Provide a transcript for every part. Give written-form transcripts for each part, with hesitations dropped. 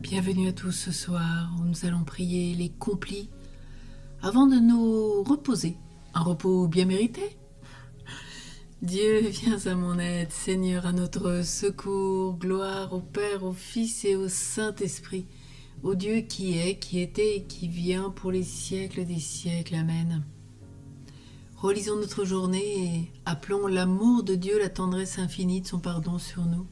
Bienvenue à tous ce soir où nous allons prier les complis avant de nous reposer. Un repos bien mérité. Dieu, viens à mon aide, Seigneur, à notre secours. Gloire au Père, au Fils et au Saint-Esprit, au Dieu qui est, qui était et qui vient pour les siècles des siècles. Amen. Relisons notre journée et appelons l'amour de Dieu, la tendresse infinie de son pardon sur nous.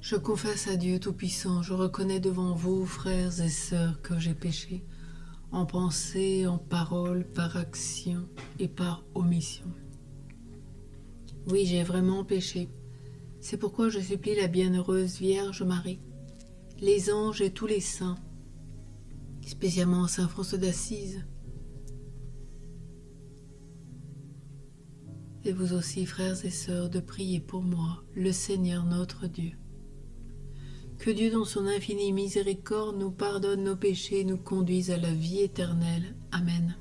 Je confesse à Dieu Tout-Puissant, je reconnais devant vous, frères et sœurs, que j'ai péché, en pensée, en parole, par action et par omission. Oui, j'ai vraiment péché. C'est pourquoi je supplie la bienheureuse Vierge Marie, les anges et tous les saints, spécialement Saint François d'Assise, et vous aussi, frères et sœurs, de prier pour moi, le Seigneur notre Dieu. Que Dieu, dans son infinie miséricorde, nous pardonne nos péchés et nous conduise à la vie éternelle. Amen.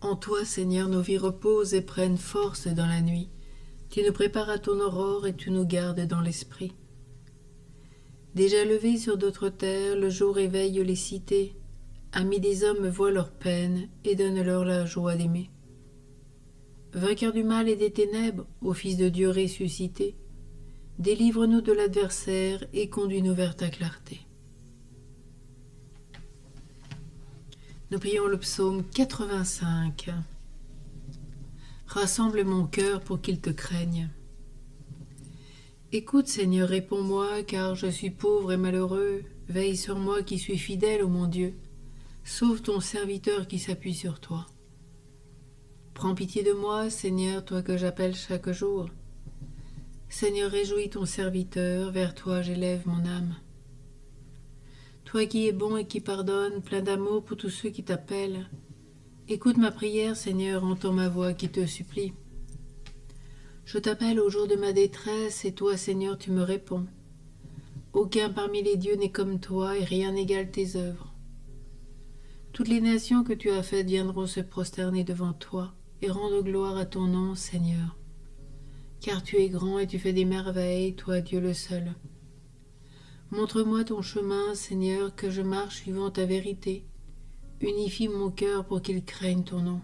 En toi, Seigneur, nos vies reposent et prennent force dans la nuit. Tu nous prépares à ton aurore et tu nous gardes dans l'esprit. Déjà levé sur d'autres terres, le jour éveille les cités. Amis des hommes voient leur peine et donne-leur la joie d'aimer. Vainqueur du mal et des ténèbres, ô Fils de Dieu ressuscité, délivre-nous de l'adversaire et conduis-nous vers ta clarté. Nous prions le psaume 85. Rassemble mon cœur pour qu'il te craigne. Écoute, Seigneur, réponds-moi, car je suis pauvre et malheureux. Veille sur moi qui suis fidèle, ô mon Dieu. Sauve ton serviteur qui s'appuie sur toi. Prends pitié de moi, Seigneur, toi que j'appelle chaque jour. Seigneur, réjouis ton serviteur, vers toi j'élève mon âme. Toi qui es bon et qui pardonne, plein d'amour pour tous ceux qui t'appellent, écoute ma prière, Seigneur, entends ma voix qui te supplie. Je t'appelle au jour de ma détresse, et toi, Seigneur, tu me réponds. Aucun parmi les dieux n'est comme toi, et rien n'égale tes œuvres. Toutes les nations que tu as faites viendront se prosterner devant toi, et rendre gloire à ton nom, Seigneur. Car tu es grand et tu fais des merveilles, toi Dieu le seul. Montre-moi ton chemin, Seigneur, que je marche suivant ta vérité. Unifie mon cœur pour qu'il craigne ton nom.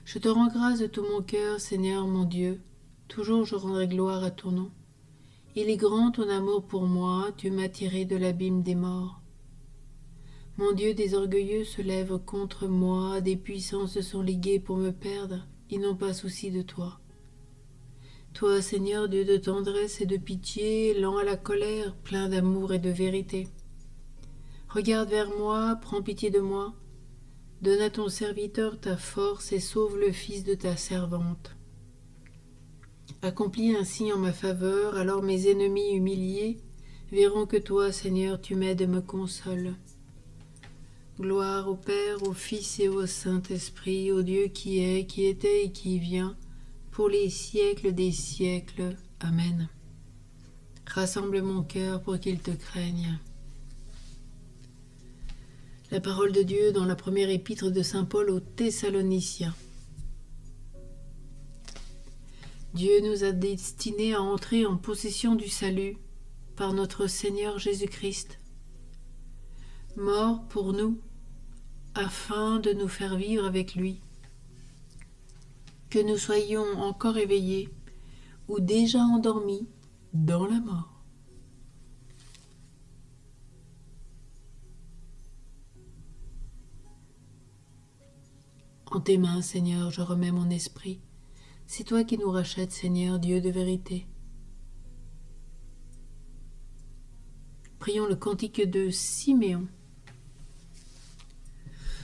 Je te rends grâce de tout mon cœur, Seigneur mon Dieu. Toujours je rendrai gloire à ton nom. Il est grand ton amour pour moi, tu m'as tiré de l'abîme des morts. Mon Dieu, des orgueilleux se lèvent contre moi, des puissances se sont liguées pour me perdre, ils n'ont pas souci de toi. Toi, Seigneur, Dieu de tendresse et de pitié, lent à la colère, plein d'amour et de vérité. Regarde vers moi, prends pitié de moi, donne à ton serviteur ta force et sauve le fils de ta servante. Accomplis ainsi en ma faveur, alors mes ennemis humiliés verront que toi, Seigneur, tu m'aides et me consoles. Gloire au Père, au Fils et au Saint-Esprit, au Dieu qui est, qui était et qui vient, pour les siècles des siècles. Amen. Rassemble mon cœur pour qu'il te craigne. La parole de Dieu dans la première épître de saint Paul aux Thessaloniciens. Dieu nous a destinés à entrer en possession du salut par notre Seigneur Jésus-Christ, mort pour nous, afin de nous faire vivre avec lui. Que nous soyons encore éveillés ou déjà endormis dans la mort. En tes mains, Seigneur, je remets mon esprit. C'est toi qui nous rachètes, Seigneur, Dieu de vérité. Prions le cantique de Siméon.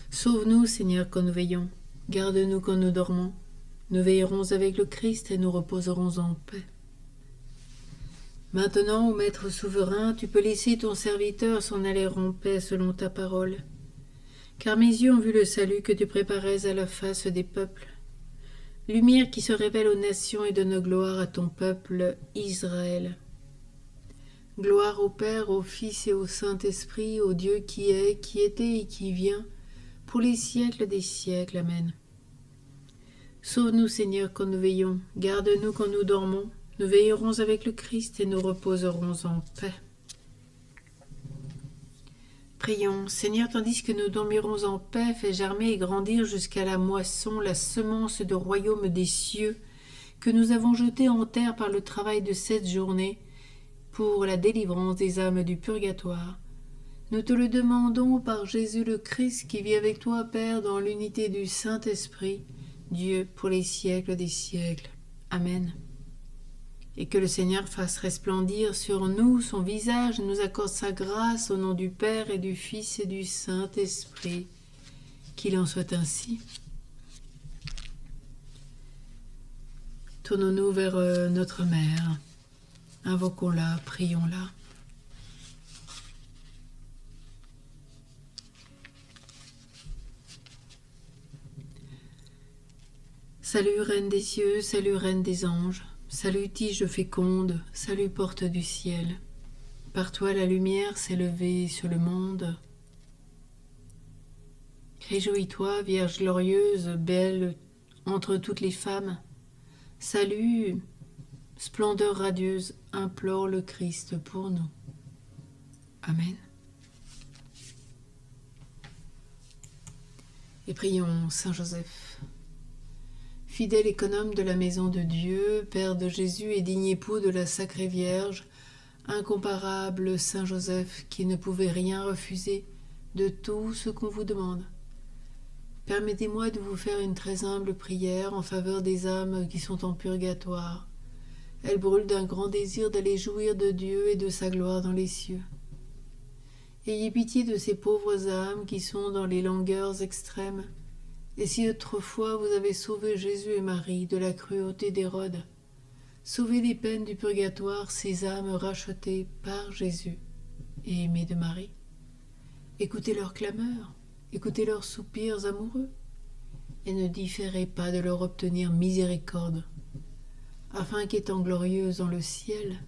Sauve-nous, Seigneur, quand nous veillons. Garde-nous quand nous dormons. Nous veillerons avec le Christ et nous reposerons en paix. Maintenant, ô Maître souverain, tu peux laisser ton serviteur s'en aller en paix selon ta parole. Car mes yeux ont vu le salut que tu préparais à la face des peuples. Lumière qui se révèle aux nations et donne gloire à ton peuple Israël. Gloire au Père, au Fils et au Saint-Esprit, au Dieu qui est, qui était et qui vient, pour les siècles des siècles. Amen. Sauve-nous, Seigneur, quand nous veillons. Garde-nous quand nous dormons. Nous veillerons avec le Christ et nous reposerons en paix. Prions, Seigneur, tandis que nous dormirons en paix, fais germer et grandir jusqu'à la moisson la semence de royaume des cieux que nous avons jetée en terre par le travail de cette journée pour la délivrance des âmes du purgatoire. Nous te le demandons par Jésus le Christ qui vit avec toi, Père, dans l'unité du Saint-Esprit, Dieu pour les siècles des siècles. Amen. Et que le Seigneur fasse resplendir sur nous son visage et nous accorde sa grâce au nom du Père et du Fils et du Saint-Esprit. Qu'il en soit ainsi. Tournons-nous vers notre Mère. Invoquons-la, prions-la. Salut Reine des cieux, salut Reine des anges. Salut tige féconde, salut porte du ciel. Par toi la lumière s'est levée sur le monde. Réjouis-toi, Vierge glorieuse, belle entre toutes les femmes. Salut, splendeur radieuse, implore le Christ pour nous. Amen. Et prions Saint Joseph. Fidèle économe de la maison de Dieu, Père de Jésus et digne époux de la Sacrée Vierge, incomparable Saint Joseph qui ne pouvait rien refuser de tout ce qu'on vous demande. Permettez-moi de vous faire une très humble prière en faveur des âmes qui sont en purgatoire. Elles brûlent d'un grand désir d'aller jouir de Dieu et de sa gloire dans les cieux. Ayez pitié de ces pauvres âmes qui sont dans les langueurs extrêmes. Et si autrefois vous avez sauvé Jésus et Marie de la cruauté d'Hérode, sauvez des peines du purgatoire ces âmes rachetées par Jésus et aimées de Marie. Écoutez leurs clameurs, écoutez leurs soupirs amoureux, et ne différez pas de leur obtenir miséricorde, afin qu'étant glorieuses dans le ciel,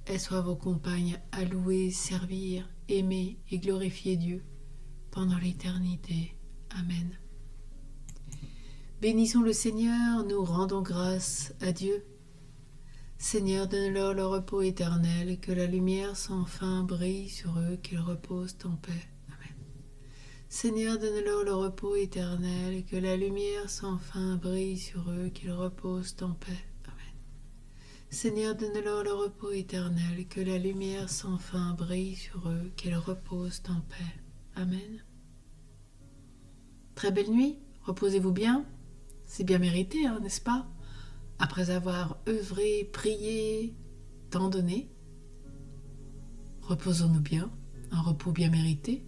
elles soient vos compagnes à louer, servir, aimer et glorifier Dieu pendant l'éternité. Amen. Bénissons le Seigneur, nous rendons grâce à Dieu. Seigneur, donne-leur le repos éternel, que la lumière sans fin brille sur eux, qu'ils reposent en paix. Amen. Seigneur, donne-leur le repos éternel, que la lumière sans fin brille sur eux, qu'ils reposent en paix. Amen. Seigneur, donne-leur le repos éternel, que la lumière sans fin brille sur eux, qu'ils reposent en paix. Amen. Très belle nuit, reposez-vous bien. C'est bien mérité, hein, n'est-ce pas? Après avoir œuvré, prié, tant donné, reposons-nous bien, un repos bien mérité.